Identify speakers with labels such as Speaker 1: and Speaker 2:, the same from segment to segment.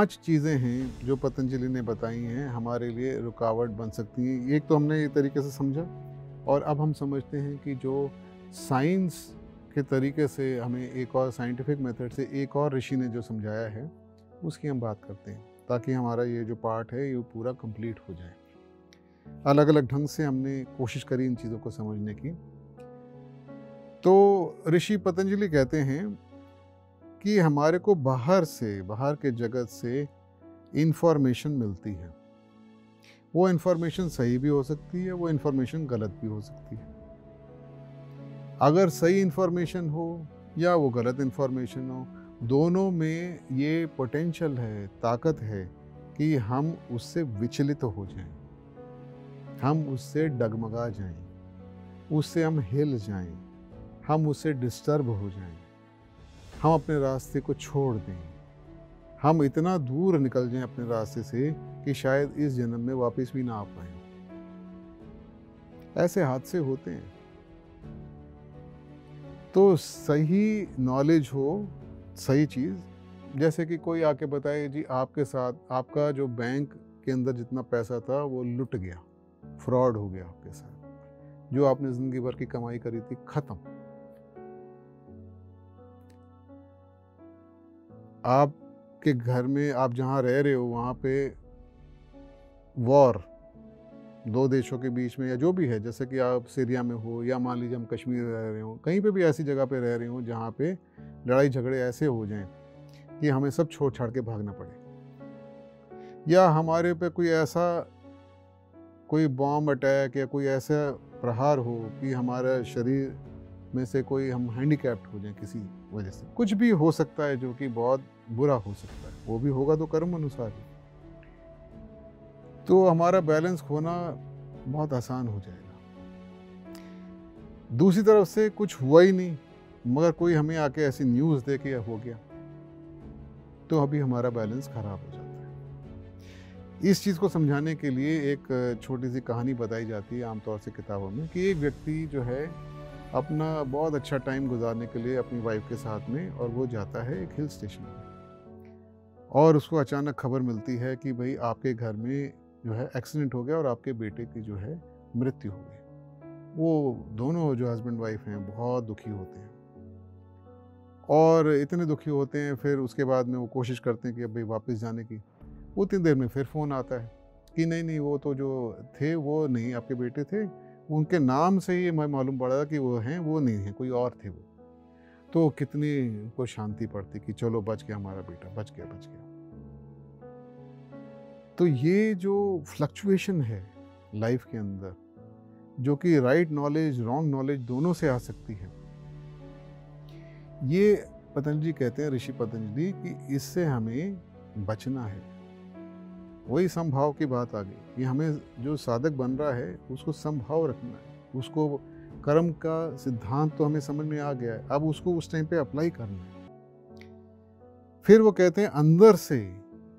Speaker 1: 5 चीज़ें हैं जो पतंजलि ने बताई हैं हमारे लिए रुकावट बन सकती हैं। एक तो हमने ये तरीके से समझा और अब हम समझते हैं कि जो साइंस के तरीके से हमें एक और साइंटिफिक मेथड से एक और ऋषि ने जो समझाया है उसकी हम बात करते हैं, ताकि हमारा ये जो पार्ट है ये पूरा कंप्लीट हो जाए। अलग अलग ढंग से हमने कोशिश करी इन चीज़ों को समझने की। तो ऋषि पतंजलि कहते हैं कि हमारे को बाहर से, बाहर के जगत से इंफॉर्मेशन मिलती है। वो इंफॉर्मेशन सही भी हो सकती है, वो इंफॉर्मेशन गलत भी हो सकती है। अगर सही इंफॉर्मेशन हो या वो गलत इंफॉर्मेशन हो, दोनों में ये पोटेंशियल है, ताकत है कि हम उससे विचलित हो जाएं, हम उससे डगमगा जाएं, उससे हम हिल जाएं, हम उससे डिस्टर्ब हो जाएं, हम अपने रास्ते को छोड़ दें, हम इतना दूर निकल जाएं अपने रास्ते से कि शायद इस जन्म में वापस भी ना आ पाएं। ऐसे हादसे होते हैं। तो सही नॉलेज हो, सही चीज़, जैसे कि कोई आके बताए जी आपके साथ आपका जो बैंक के अंदर जितना पैसा था वो लुट गया, फ्रॉड हो गया आपके साथ, जो आपने ज़िंदगी भर की कमाई करी थी ख़त्म। आपके घर में आप जहाँ रह रहे हो वहाँ पे वॉर, 2 देशों के बीच में या जो भी है, जैसे कि आप सीरिया में हो या मान लीजिए हम कश्मीर रह रहे हो, कहीं पे भी ऐसी जगह पे रह रहे हो जहाँ पे लड़ाई झगड़े ऐसे हो जाएं कि हमें सब छोड़ छाड़ के भागना पड़े, या हमारे पे कोई बॉम्ब अटैक या कोई ऐसा प्रहार हो कि हमारा शरीर में से कोई हम हैंडीकैप्ड हो जाएं किसी वजह से। कुछ भी हो सकता है जो कि बहुत बुरा हो सकता है, वो भी होगा तो कर्म अनुसार ही। तो हमारा बैलेंस खोना बहुत आसान हो जाएगा। दूसरी तरफ से कुछ हुआ ही नहीं, मगर कोई हमें आके ऐसी न्यूज़ दे के हो गया, तो अभी हमारा बैलेंस खराब हो जाता है। इस चीज़ को समझाने के लिए एक छोटी सी कहानी बताई जाती है आमतौर से किताबों में, कि एक व्यक्ति जो है अपना बहुत अच्छा टाइम गुजारने के लिए अपनी वाइफ के साथ में, और वो जाता है एक हिल स्टेशन पर, और उसको अचानक खबर मिलती है कि भाई आपके घर में जो है एक्सीडेंट हो गया और आपके बेटे की जो है मृत्यु हो गई। वो दोनों जो हस्बैंड वाइफ हैं बहुत दुखी होते हैं, और इतने दुखी होते हैं फिर उसके बाद में वो कोशिश करते हैं कि अब भाई वापस जाने की। उतनी देर में फिर फ़ोन आता है कि नहीं वो तो जो थे वो नहीं आपके बेटे थे, उनके नाम से ही मैं मालूम पड़ा कि वो हैं, वो नहीं है, कोई और थे वो। तो कितनी उनको शांति पड़ती कि चलो बच गया हमारा बेटा, बच गया बच गया। तो ये जो फ्लक्चुएशन है लाइफ के अंदर, जो कि राइट नॉलेज रॉन्ग नॉलेज दोनों से आ सकती है, ये पतंजलि कहते हैं, ऋषि पतंजलि, कि इससे हमें बचना है। वही समभाव की बात आ गई कि हमें जो साधक बन रहा है उसको समभाव रखना है, उसको कर्म का सिद्धांत तो हमें समझ में आ गया है, अब उसको उस टाइम पे अप्लाई करना है। फिर वो कहते हैं अंदर से,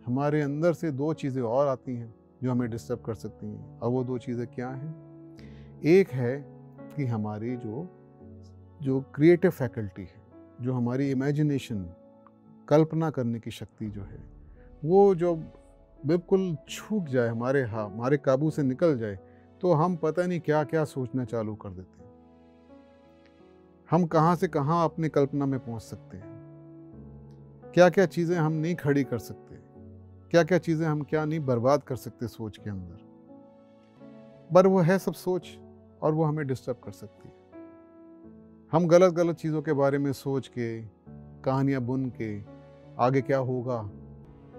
Speaker 1: हमारे अंदर से 2 चीज़ें और आती हैं जो हमें डिस्टर्ब कर सकती हैं। अब वो 2 चीज़ें क्या हैं? एक है कि हमारी जो क्रिएटिव फैकल्टी है, जो हमारी इमेजिनेशन, कल्पना करने की शक्ति जो है, वो जो बिल्कुल छूट जाए, हमारे काबू से निकल जाए, तो हम पता नहीं क्या क्या सोचना चालू कर देते हैं। हम कहाँ से कहाँ अपनी कल्पना में पहुँच सकते हैं, क्या क्या चीज़ें हम नहीं खड़ी कर सकते, क्या क्या चीज़ें हम क्या नहीं बर्बाद कर सकते सोच के अंदर। पर वो है सब सोच, और वो हमें डिस्टर्ब कर सकती है। हम गलत गलत चीज़ों के बारे में सोच के, कहानियाँ बुन के, आगे क्या होगा,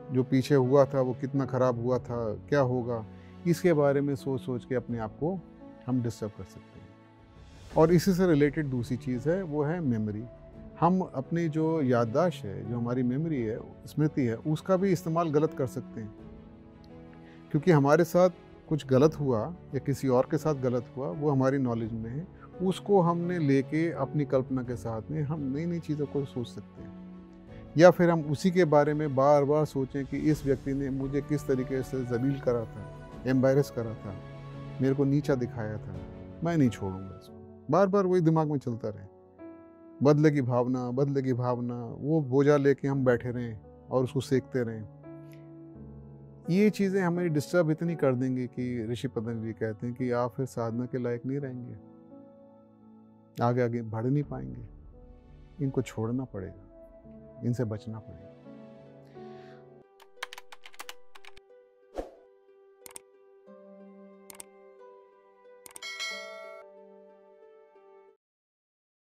Speaker 1: जो पीछे हुआ था वो कितना ख़राब हुआ था, क्या होगा, इसके बारे में सोच सोच के अपने आप को हम डिस्टर्ब कर सकते हैं। और इसी से रिलेटेड दूसरी चीज़ है, वो है मेमोरी। हम अपनी जो याददाश्त है, जो हमारी मेमोरी है, स्मृति है, उसका भी इस्तेमाल गलत कर सकते हैं, क्योंकि हमारे साथ कुछ गलत हुआ या किसी और के साथ गलत हुआ, वो हमारी नॉलेज में है, उसको हमने लेके अपनी कल्पना के साथ में हम नई नई चीज़ों को सोच सकते हैं। या फिर हम उसी के बारे में बार बार सोचें कि इस व्यक्ति ने मुझे किस तरीके से ज़लील करा था, एम्बैरस करा था, मेरे को नीचा दिखाया था, मैं नहीं छोड़ूंगा इसको। बार बार वही दिमाग में चलता रहे, बदले की भावना, वो बोझा लेके हम बैठे रहें और उसको सेकते रहें। ये चीज़ें हमें डिस्टर्ब इतनी कर देंगे कि ऋषि पतंजलि कहते हैं कि आप फिर साधना के लायक नहीं रहेंगे, आगे आगे बढ़ नहीं पाएंगे। इनको छोड़ना पड़ेगा, इनसे बचना पड़ेगा।